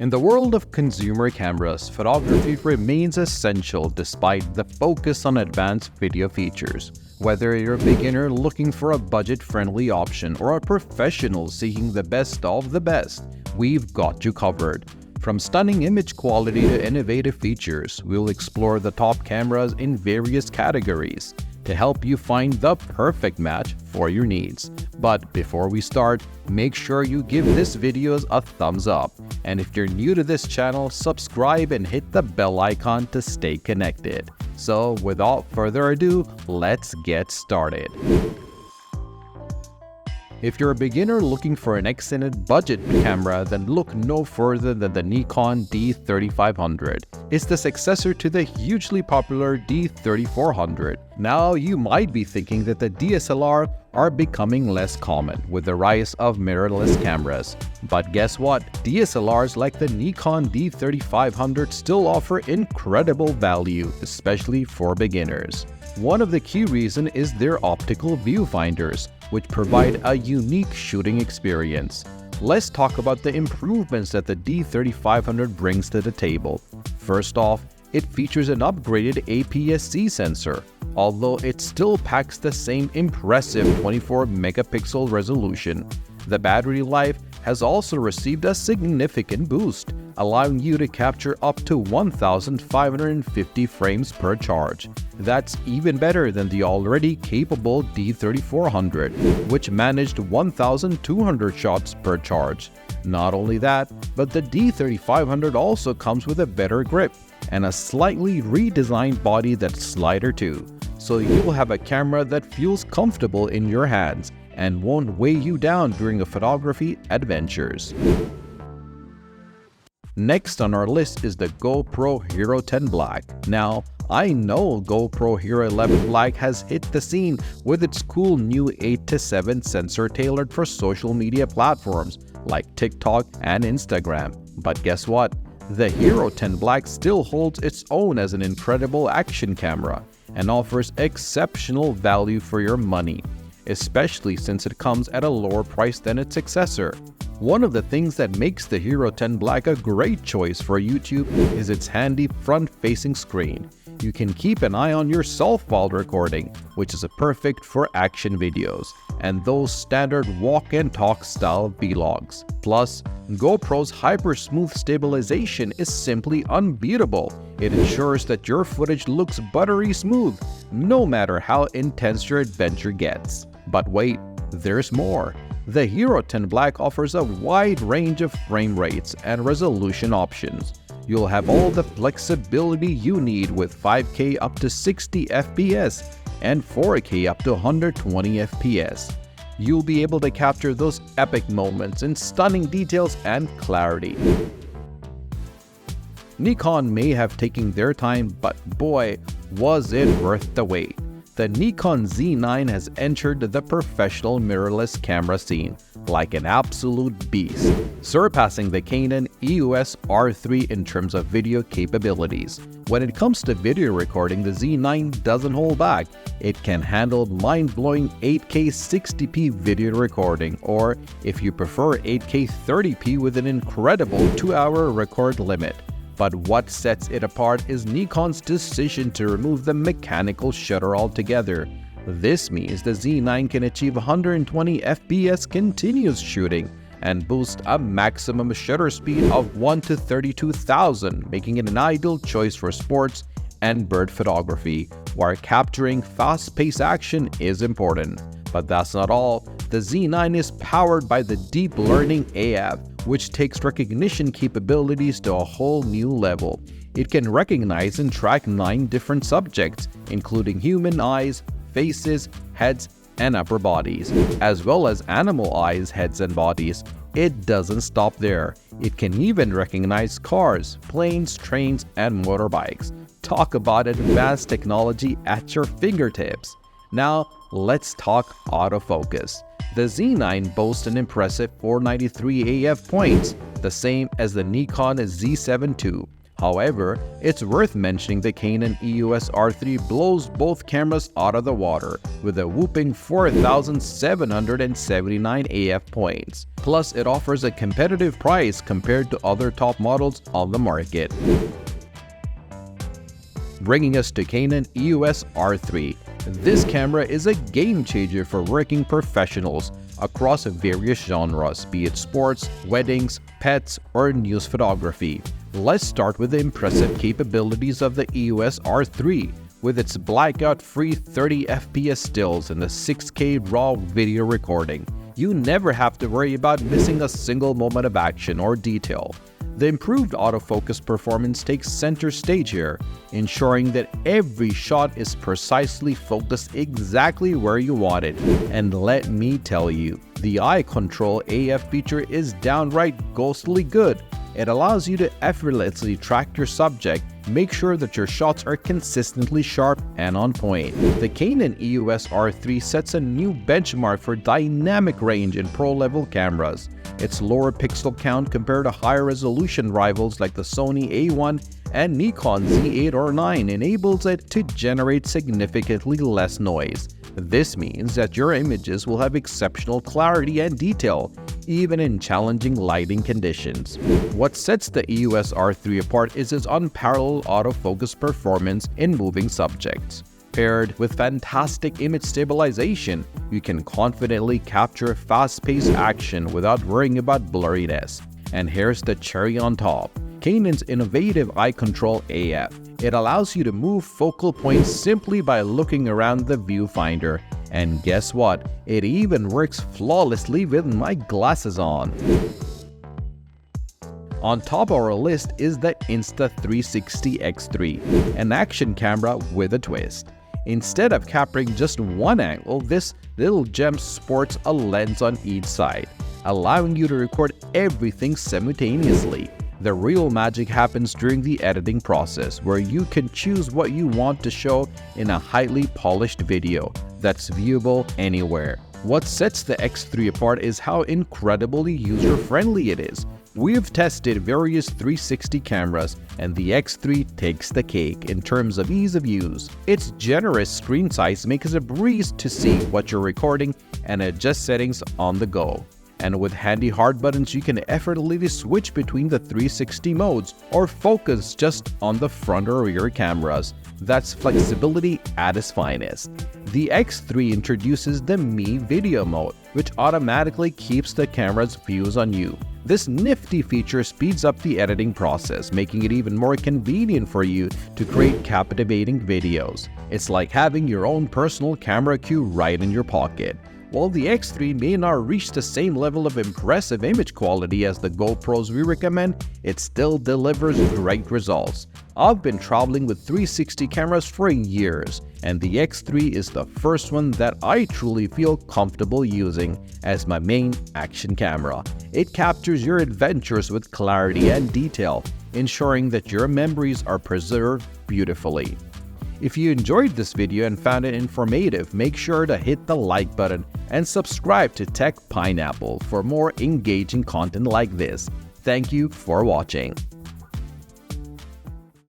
In the world of consumer cameras, photography remains essential despite the focus on advanced video features. Whether you're a beginner looking for a budget-friendly option or a professional seeking the best of the best, we've got you covered. From stunning image quality to innovative features, we'll explore the top cameras in various categories to help you find the perfect match for your needs. But before we start, make sure you give this video a thumbs up. And if you're new to this channel, subscribe and hit the bell icon to stay connected. So without further ado, let's get started. If you're a beginner looking for an excellent budget camera, then look no further than the Nikon D3500. It's the successor to the hugely popular D3400. Now, you might be thinking that the DSLR are becoming less common with the rise of mirrorless cameras. But guess what? DSLRs like the Nikon D3500 still offer incredible value, especially for beginners. One of the key reasons is their optical viewfinders, which provide a unique shooting experience. Let's talk about the improvements that the D3500 brings to the table. First off, it features an upgraded APS-C sensor. Although it still packs the same impressive 24-megapixel resolution, the battery life has also received a significant boost, allowing you to capture up to 1,550 frames per charge. That's even better than the already capable D3400, which managed 1,200 shots per charge. Not only that, but the D3500 also comes with a better grip and a slightly redesigned body that's slider too. So you'll have a camera that feels comfortable in your hands and won't weigh you down during your photography adventures. Next on our list is the GoPro Hero 10 Black. Now, I know GoPro Hero 11 Black has hit the scene with its cool new 8:7 sensor tailored for social media platforms like TikTok and Instagram. But guess what? The Hero 10 Black still holds its own as an incredible action camera and offers exceptional value for your money, especially since it comes at a lower price than its successor. One of the things that makes the Hero 10 Black a great choice for YouTube is its handy front-facing screen. You can keep an eye on yourself while recording, which is perfect for action videos and those standard walk and talk style vlogs. Plus, GoPro's hyper-smooth stabilization is simply unbeatable. It ensures that your footage looks buttery smooth, no matter how intense your adventure gets. But wait, there's more. The Hero 10 Black offers a wide range of frame rates and resolution options. You'll have all the flexibility you need with 5K up to 60 FPS and 4K up to 120 FPS. You'll be able to capture those epic moments in stunning details and clarity. Nikon may have taken their time, but boy, was it worth the wait. The Nikon Z9 has entered the professional mirrorless camera scene like an absolute beast, surpassing the Canon EOS R3 in terms of video capabilities. When it comes to video recording, the Z9 doesn't hold back. It can handle mind-blowing 8K 60p video recording, or if you prefer 8K 30p with an incredible 2-hour record limit. But what sets it apart is Nikon's decision to remove the mechanical shutter altogether. This means the Z9 can achieve 120 FPS continuous shooting and boost a maximum shutter speed of 1 to 32,000, making it an ideal choice for sports and bird photography, where capturing fast-paced action is important. But that's not all. The Z9 is powered by the Deep Learning AF, which takes recognition capabilities to a whole new level. It can recognize and track 9 different subjects, including human eyes, faces, heads, and upper bodies, as well as animal eyes, heads, and bodies. It doesn't stop there. It can even recognize cars, planes, trains, and motorbikes. Talk about advanced technology at your fingertips. Now, let's talk autofocus. The Z9 boasts an impressive 493 AF points, the same as the Nikon Z7 II. However, it's worth mentioning the Canon EOS R3 blows both cameras out of the water with a whopping 4,779 AF points. Plus, it offers a competitive price compared to other top models on the market. Bringing us to Canon EOS R3. This camera is a game changer for working professionals across various genres, be it sports, weddings, pets, or news photography. Let's start with the impressive capabilities of the EOS R3. With its blackout-free 30 FPS stills and the 6K RAW video recording, you never have to worry about missing a single moment of action or detail. The improved autofocus performance takes center stage here, ensuring that every shot is precisely focused exactly where you want it. And let me tell you, the eye control AF feature is downright ghostly good. It allows you to effortlessly track your subject, make sure that your shots are consistently sharp and on point. The Canon EOS R3 sets a new benchmark for dynamic range in pro-level cameras. Its lower pixel count compared to higher resolution rivals like the Sony A1 and Nikon Z8 or 9 enables it to generate significantly less noise. This means that your images will have exceptional clarity and detail, even in challenging lighting conditions. What sets the EOS R3 apart is its unparalleled autofocus performance in moving subjects. Paired with fantastic image stabilization, you can confidently capture fast-paced action without worrying about blurriness. And here's the cherry on top: Canon's innovative eye control AF. It allows you to move focal points simply by looking around the viewfinder. And guess what? It even works flawlessly with my glasses on. On top of our list is the Insta360 X3, an action camera with a twist. Instead of capturing just one angle, this little gem sports a lens on each side, allowing you to record everything simultaneously. The real magic happens during the editing process, where you can choose what you want to show in a highly polished video that's viewable anywhere. What sets the X3 apart is how incredibly user-friendly it is. We've tested various 360 cameras, and the X3 takes the cake in terms of ease of use. Its generous screen size makes it a breeze to see what you're recording and adjust settings on the go. And with handy hard buttons, you can effortlessly switch between the 360 modes or focus just on the front or rear cameras. That's flexibility at its finest. The X3 introduces the Me Video mode, which automatically keeps the camera's views on you. This nifty feature speeds up the editing process, making it even more convenient for you to create captivating videos. It's like having your own personal camera queue right in your pocket. While the X3 may not reach the same level of impressive image quality as the GoPros we recommend, it still delivers great results. I've been traveling with 360 cameras for years, and the X3 is the first one that I truly feel comfortable using as my main action camera. It captures your adventures with clarity and detail, ensuring that your memories are preserved beautifully. If you enjoyed this video and found it informative, make sure to hit the like button and subscribe to Tech Pineapple for more engaging content like this. Thank you for watching.